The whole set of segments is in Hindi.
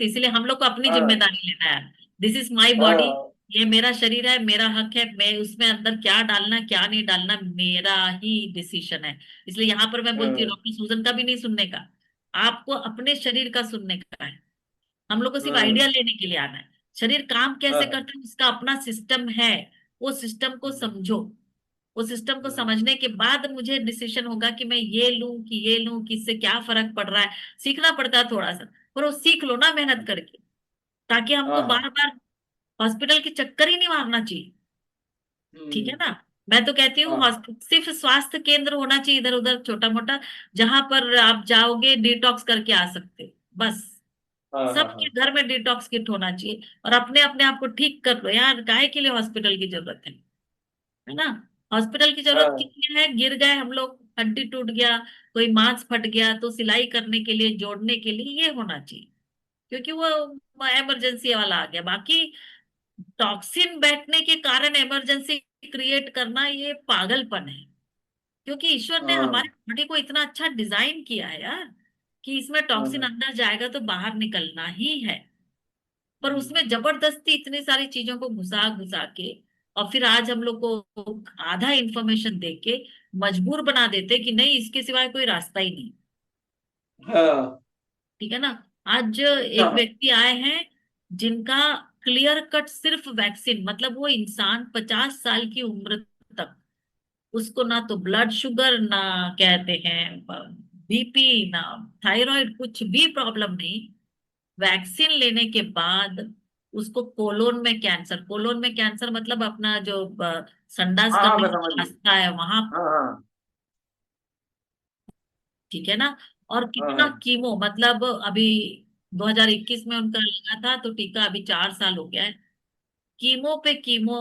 इसलिए हम लोग को अपनी हाँ जिम्मेदारी लेना है। दिस इज माई बॉडी, हाँ ये मेरा शरीर है, मेरा हक है, मैं उसमें अंदर क्या डालना क्या नहीं डालना मेरा ही डिसीजन है। इसलिए यहाँ पर मैं बोलती हूँ हाँ डॉक्टर सूजन का भी नहीं सुनने का, आपको अपने शरीर का सुनने का है। हम लोग को सिर्फ हाँ आइडिया लेने के लिए आना है। शरीर काम कैसे हाँ करता है उसका अपना सिस्टम है, वो सिस्टम को समझो। वो सिस्टम को हाँ समझने के बाद मुझे डिसीजन होगा कि मैं ये लूं कि ये लूं, कि इससे क्या फर्क पड़ रहा है। सीखना पड़ता है थोड़ा सा, पर वो सीख लो ना मेहनत करके, ताकि हमको हाँ हाँ, बार बार हॉस्पिटल के चक्कर ही नहीं मारना चाहिए। ठीक है हम्म, ना। मैं तो कहती हूँ हाँ सिर्फ स्वास्थ्य केंद्र होना चाहिए इधर उधर छोटा मोटा, जहां पर आप जाओगे डिटॉक्स करके आ सकते हो, बस। हाँ हाँ सबके हाँ घर में डिटॉक्स किट होना चाहिए, और अपने अपने आप को ठीक कर लो यार, काहे के लिए हॉस्पिटल की जरूरत है ना। हॉस्पिटल की जरूरत हाँ किस लिए है, गिर गए हम लोग, हड्डी टूट गया, कोई मांस फट गया, तो सिलाई करने के लिए जोड़ने के लिए ये होना चाहिए, क्योंकि वो इमरजेंसी वाला आ गया। बाकी टॉक्सिन बैठने के कारण इमरजेंसी क्रिएट करना ये पागलपन है। क्योंकि ईश्वर ने हाँ, हमारे बॉडी को इतना अच्छा डिजाइन किया है यार, कि इसमें टॉक्सिन हाँ, अंदर जाएगा तो बाहर निकलना ही है। पर हम्म, उसमें जबरदस्ती इतनी सारी चीजों को घुसा घुसा के, और फिर आज हम लोग को आधा इंफॉर्मेशन दे के मजबूर बना देते कि नहीं, इसके सिवाय कोई रास्ता ही नहीं। हाँ ठीक है ना। आज एक हाँ व्यक्ति आए हैं जिनका क्लियर कट सिर्फ वैक्सीन, मतलब वो इंसान 50 साल की उम्र तक, उसको ना तो ब्लड शुगर, ना कहते हैं बीपी, ना थायराइड, कुछ भी प्रॉब्लम नहीं। वैक्सीन लेने के बाद उसको कोलोन में कैंसर, कोलोन में कैंसर मतलब अपना जो संडास हाँ का हाँ, मैं मेन समझ गई। रास्ता है वहां। हाँ हाँ ठीक है ना। और हाँ कितना हाँ कीमो, मतलब अभी 2021 में उनका लगा था तो टीका, अभी 4 साल हो गया है, कीमो पे कीमो।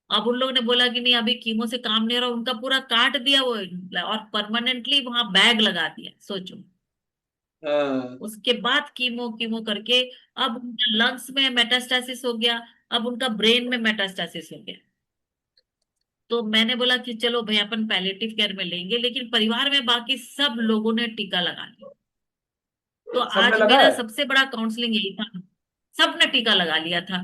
अब उन लोगों ने बोला कि नहीं अभी कीमो से काम नहीं हो रहा, उनका पूरा काट दिया वो, और परमानेंटली वहां बैग लगा दिया, सोचो। हाँ, उसके बाद कीमो कीमो करके अब उनका लंग्स में मेटास्टेसिस हो गया, अब उनका ब्रेन में मेटास्टेसिस हो गया। तो मैंने बोला कि चलो भाई अपन पैलेटिव केयर में लेंगे, लेकिन परिवार में बाकी सब लोगों ने टीका लगा लिया। तो सबने आज लगा मेरा है। सबसे बड़ा काउंसलिंग यही था, सबने टीका लगा लिया था।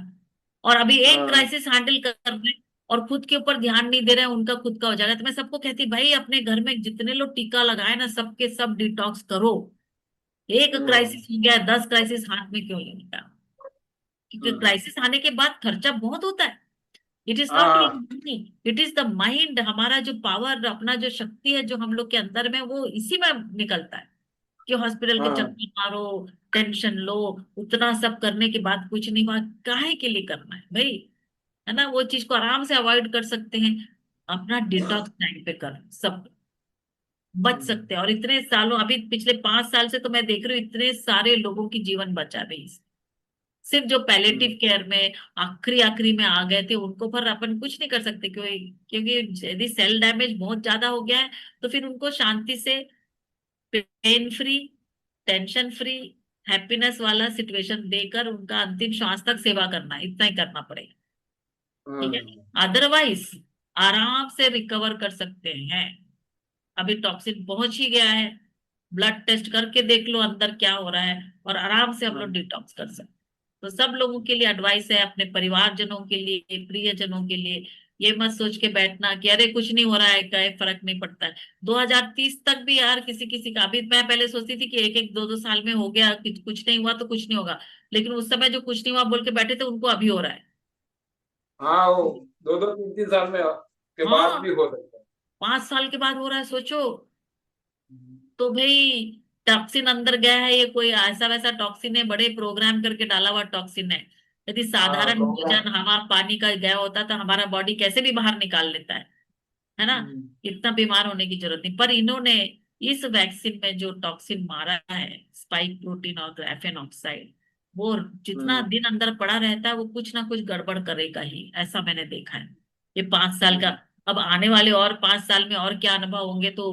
और अभी एक हाँ क्राइसिस हैंडल कर रहे हैं और खुद के ऊपर ध्यान नहीं दे रहे हैं, उनका खुद का हो जाएगा। तो मैं सबको कहती भाई अपने घर में जितने लोग टीका लगाए ना, सबके सब डिटॉक्स करो। एक हम्म, क्राइसिस हो गया, 10 क्राइसिस हाथ में क्यों लेने का। क्योंकि हम्म, क्राइसिस आने के बाद खर्चा बहुत होता है। इट इज नॉट हाँ money, it is the mind, हमारा जो पावर, अपना जो शक्ति है जो हम लोग के अंदर में, वो इसी में निकलता है। कि हॉस्पिटल के हाँ चक्कर मारो, टेंशन लो, उतना सब करने के बाद कुछ नहीं हुआ, काहे के लिए करना है भाई। है ना, वो चीज को आराम से अवॉइड कर सकते हैं, अपना डिटॉक्स टाइम पे कर सब बच हम्म, सकते हैं। और इतने सालों, अभी पिछले 5 साल से तो मैं देख रही हूँ इतने सारे लोगों की जीवन बचा रही, सिर्फ जो पैलेटिव हम्म, केयर में आखिरी आखिरी में आ गए थे उनको, पर अपन कुछ नहीं कर सकते, क्योंकि यदि सेल डैमेज बहुत ज्यादा हो गया है तो फिर उनको शांति से, pain free, tension free, happiness वाला सिचुएशन देकर उनका अंतिम श्वास तक सेवा करना है, इतना ही करना पड़ेगा। ठीक है। हम्म, अदरवाइज आराम से रिकवर कर सकते हैं। अभी टॉक्सिन पहुंच ही गया है, ब्लड टेस्ट करके देख लो अंदर क्या हो रहा है, और आराम से हम लोग हम्म, डिटॉक्स कर सकते हैं। तो सब लोगों के लिए एडवाइस है, अपने परिवारजनों के लिए, प्रियजनों के लिए, ये मत सोच के बैठना कि अरे कुछ नहीं हो रहा है, क्या फर्क नहीं पड़ता है। 2030 तक भी यार किसी किसी का, अभी मैं पहले सोचती थी कि एक एक दो दो साल में हो गया, कुछ नहीं हुआ तो कुछ नहीं होगा, लेकिन उस समय जो कुछ नहीं हुआ बोल के बैठे थे उनको अभी हो रहा है। हाँ, वो 2 2 3 3 साल में के बाद हाँ, भी हो सकता 5 साल के बाद हो रहा है, सोचो। है। तो भाई टॉक्सिन अंदर गया है, ये कोई ऐसा वैसा टॉक्सिन है, बड़े प्रोग्राम करके डाला हुआ टॉक्सिन है। यदि हाँ, साधारण प्रोग्राम। भोजन हवा पानी का गया होता तो हमारा बॉडी कैसे भी बाहर निकाल लेता है ना। हम्म, इतना बीमार होने की जरूरत नहीं, पर इन्होंने इस वैक्सीन में जो टॉक्सिन मारा है, स्पाइक प्रोटीन और ग्राफेन ऑक्साइड, वो जितना हम्म, दिन अंदर पड़ा रहता है वो कुछ ना कुछ गड़बड़ करेगा ही, ऐसा मैंने देखा है। ये 5 साल का, हम्म, अब आने वाले और 5 साल में और क्या अनुभव होंगे तो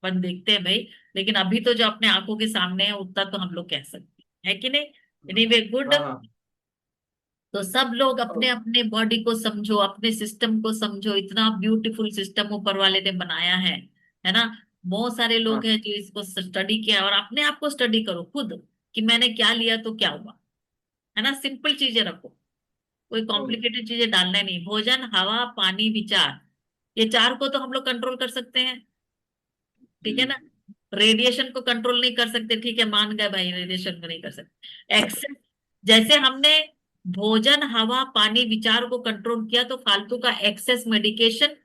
अपन देखते हैं भाई। लेकिन अभी तो जो अपने आंखों के सामने है उतना तो हम लोग कह सकते हैं, है कि नहीं। Anyway good. हाँ हाँ तो सब लोग हाँ अपने अपने बॉडी को समझो, अपने सिस्टम को समझो, इतना ब्यूटीफुल सिस्टम ऊपर वाले ने बनाया है ना। बहुत सारे लोग हाँ हैं जो इसको स्टडी किया, और अपने आप को स्टडी करो खुद, कि मैंने क्या लिया तो क्या हुआ, है ना। सिंपल चीजें रखो, कोई हम्म, कॉम्प्लिकेटेड चीजें डालना ही नहीं। भोजन, हवा, पानी, विचार, ये चार को तो हम लोग कंट्रोल कर सकते हैं, ठीक है हम्म, ना। रेडिएशन को कंट्रोल नहीं कर सकते, ठीक है, मान गए भाई, रेडिएशन को नहीं कर सकते। एक्सेस, जैसे हमने भोजन, हवा, पानी, विचार को कंट्रोल किया, तो फालतू का एक्सेस मेडिकेशन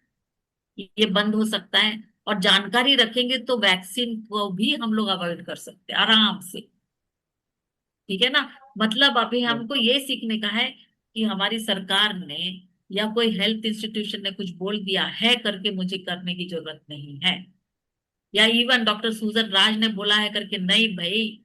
ये बंद हो सकता है। और जानकारी रखेंगे तो वैक्सीन को भी हम लोग अवॉइड कर सकते हैं आराम से, ठीक है ना। मतलब अभी हम्म, हमको ये सीखने का है कि हमारी सरकार ने या कोई हेल्थ इंस्टीट्यूशन ने कुछ बोल दिया है करके मुझे करने की जरूरत नहीं है। या इवन डॉक्टर सूजन राज ने बोला है करके, नहीं भाई,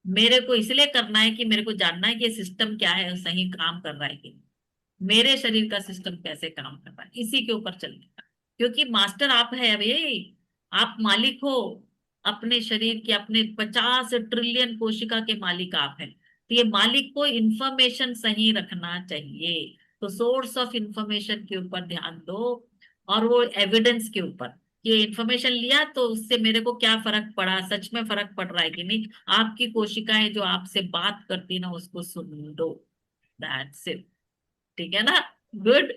मेरे को इसलिए करना है कि मेरे को जानना है कि ये सिस्टम क्या है और सही काम कर रहा है कि नहीं। मेरे शरीर का सिस्टम कैसे काम कर रहा है, इसी के ऊपर चलने का। क्योंकि मास्टर आप है अभी, आप मालिक हो अपने शरीर के, अपने 50 ट्रिलियन कोशिका के मालिक आप हैं। तो ये मालिक को इंफॉर्मेशन सही रखना चाहिए, तो सोर्स ऑफ इंफॉर्मेशन के ऊपर ध्यान दो, और वो एविडेंस के ऊपर, ये इंफॉर्मेशन लिया तो उससे मेरे को क्या फर्क पड़ा, सच में फर्क पड़ रहा है कि नहीं। आपकी कोशिकाएं जो आपसे बात करती ना, उसको सुन लो, दैट्स इट, ठीक है ना। गुड।